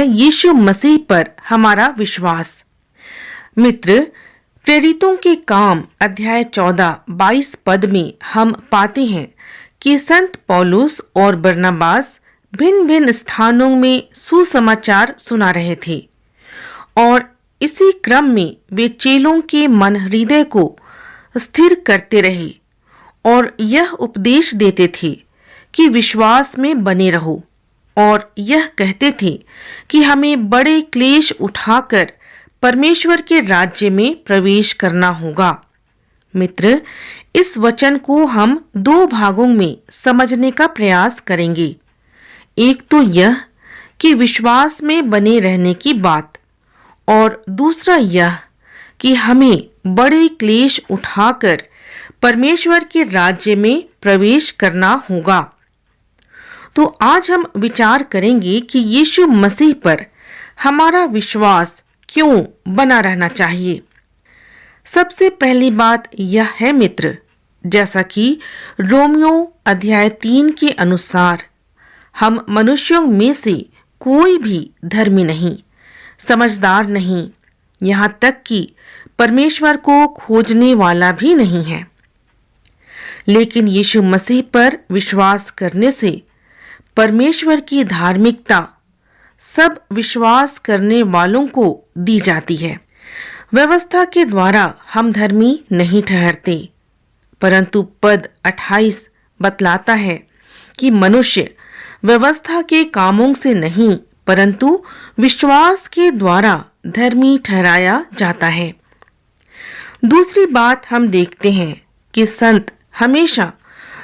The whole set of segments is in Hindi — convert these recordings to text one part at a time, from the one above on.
यीशु मसीह पर हमारा विश्वास। मित्र, प्रेरितों के काम अध्याय 14-22 पद में हम पाते हैं कि संत पौलुस और बरनबास भिन्न भिन्न स्थानों में सुसमाचार सुना रहे थे और इसी क्रम में वे चेलों के मन हृदय को स्थिर करते रहे और यह उपदेश देते थे कि विश्वास में बने रहो, और यह कहते थे कि हमें बड़े क्लेश उठाकर परमेश्वर के राज्य में प्रवेश करना होगा। मित्र, इस वचन को हम दो भागों में समझने का प्रयास करेंगे। एक तो यह कि विश्वास में बने रहने की बात, और दूसरा यह कि हमें बड़े क्लेश उठाकर परमेश्वर के राज्य में प्रवेश करना होगा। तो आज हम विचार करेंगे कि यीशु मसीह पर हमारा विश्वास क्यों बना रहना चाहिए। सबसे पहली बात यह है मित्र, जैसा कि रोमियो अध्याय 3 के अनुसार हम मनुष्यों में से कोई भी धर्मी नहीं, समझदार नहीं, यहाँ तक कि परमेश्वर को खोजने वाला भी नहीं है। लेकिन यीशु मसीह पर विश्वास करने से परमेश्वर की धार्मिकता सब विश्वास करने वालों को दी जाती है। व्यवस्था के द्वारा हम धर्मी नहीं ठहरते, परंतु पद 28 बतलाता है कि मनुष्य व्यवस्था के कामों से नहीं परंतु विश्वास के द्वारा धर्मी ठहराया जाता है। दूसरी बात हम देखते हैं कि संत हमेशा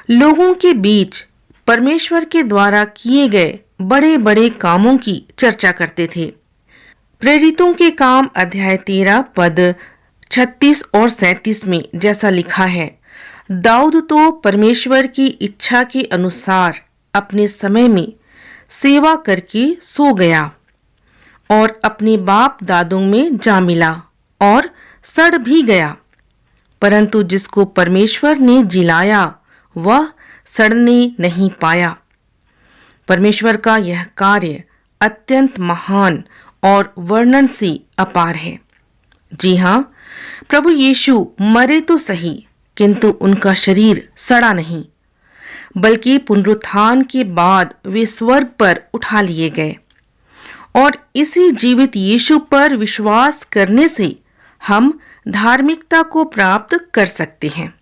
लोगों के बीच परमेश्वर के द्वारा किए गए बड़े बड़े कामों की चर्चा करते थे। प्रेरितों के काम अध्याय 13 पद 36 और 37 में जैसा लिखा है, दाऊद तो परमेश्वर की इच्छा के अनुसार अपने समय में सेवा करके सो गया और अपने बाप दादों में जा मिला और सड़ भी गया, परंतु जिसको परमेश्वर ने जिलाया वह सड़ने नहीं पाया। परमेश्वर का यह कार्य अत्यंत महान और वर्णन से अपार है। जी हाँ, प्रभु यीशु मरे तो सही, किंतु उनका शरीर सड़ा नहीं, बल्कि पुनरुत्थान के बाद वे स्वर्ग पर उठा लिए गए, और इसी जीवित यीशु पर विश्वास करने से हम धार्मिकता को प्राप्त कर सकते हैं।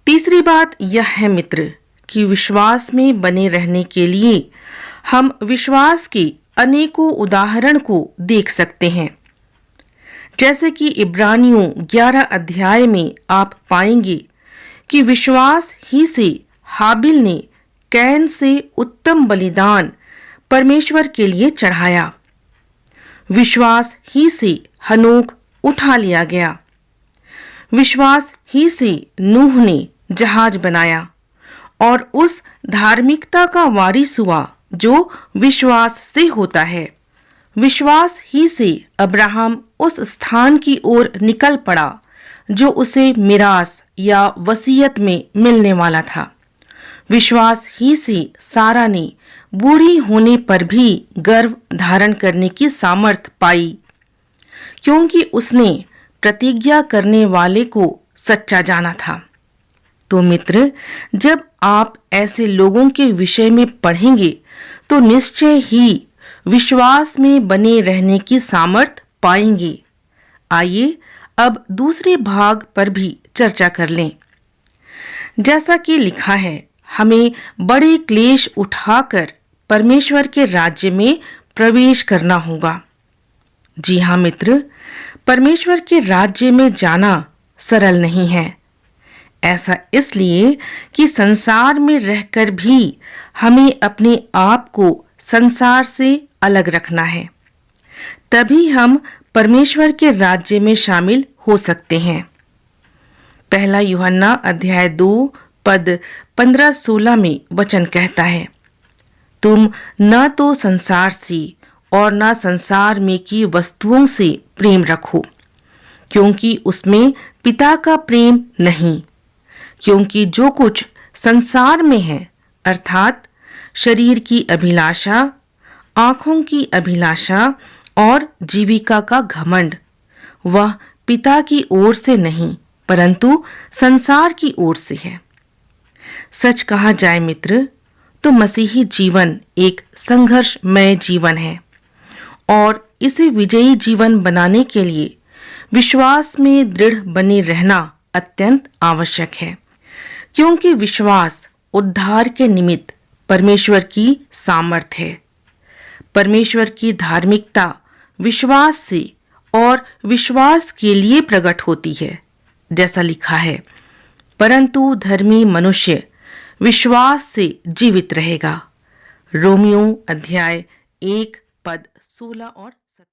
तीसरी बात यह है मित्र कि विश्वास में बने रहने के लिए हम विश्वास के अनेकों उदाहरण को देख सकते हैं। जैसे कि इब्रानियों 11 अध्याय में आप पाएंगे कि विश्वास ही से हाबिल ने कैन से उत्तम बलिदान परमेश्वर के लिए चढ़ाया। विश्वास ही से हनोक उठा लिया गया। विश्वास ही से नूह ने जहाज बनाया और उस धार्मिकता का वारिस हुआ जो विश्वास से होता है। विश्वास ही से अब्राहम उस स्थान की ओर निकल पड़ा जो उसे मिरास या वसीयत में मिलने वाला था। विश्वास ही से सारा ने बूढ़ी होने पर भी गर्भ धारण करने की सामर्थ पाई, क्योंकि उसने प्रतिज्ञा करने वाले को सच्चा जाना था। तो मित्र, जब आप ऐसे लोगों के विषय में पढ़ेंगे तो निश्चय ही विश्वास में बने रहने की सामर्थ पाएंगे। आइए अब दूसरे भाग पर भी चर्चा कर लें। जैसा कि लिखा है, हमें बड़े क्लेश उठाकर परमेश्वर के राज्य में प्रवेश करना होगा। जी हाँ मित्र, परमेश्वर के राज्य में जाना सरल नहीं है। ऐसा इसलिए कि संसार में रहकर भी हमें अपने आप को संसार से अलग रखना है, तभी हम परमेश्वर के राज्य में शामिल हो सकते हैं। पहला यूहन्ना अध्याय 2 पद 15-16 में वचन कहता है, तुम न तो संसार से और न संसार में की वस्तुओं से प्रेम रखो, क्योंकि उसमें पिता का प्रेम नहीं। क्योंकि जो कुछ संसार में है, अर्थात शरीर की अभिलाषा, आंखों की अभिलाषा और जीविका का घमंड वह पिता की ओर से नहीं परंतु संसार की ओर से है। सच कहा जाए मित्र तो मसीही जीवन एक संघर्षमय जीवन है और इसे विजयी जीवन बनाने के लिए विश्वास में दृढ़ बने रहना अत्यंत आवश्यक है, क्योंकि विश्वास उद्धार के निमित्त परमेश्वर की सामर्थ्य है। परमेश्वर की धार्मिकता विश्वास से और विश्वास के लिए प्रकट होती है, जैसा लिखा है, परंतु धर्मी मनुष्य विश्वास से जीवित रहेगा। रोमियो अध्याय 1 पद 16 और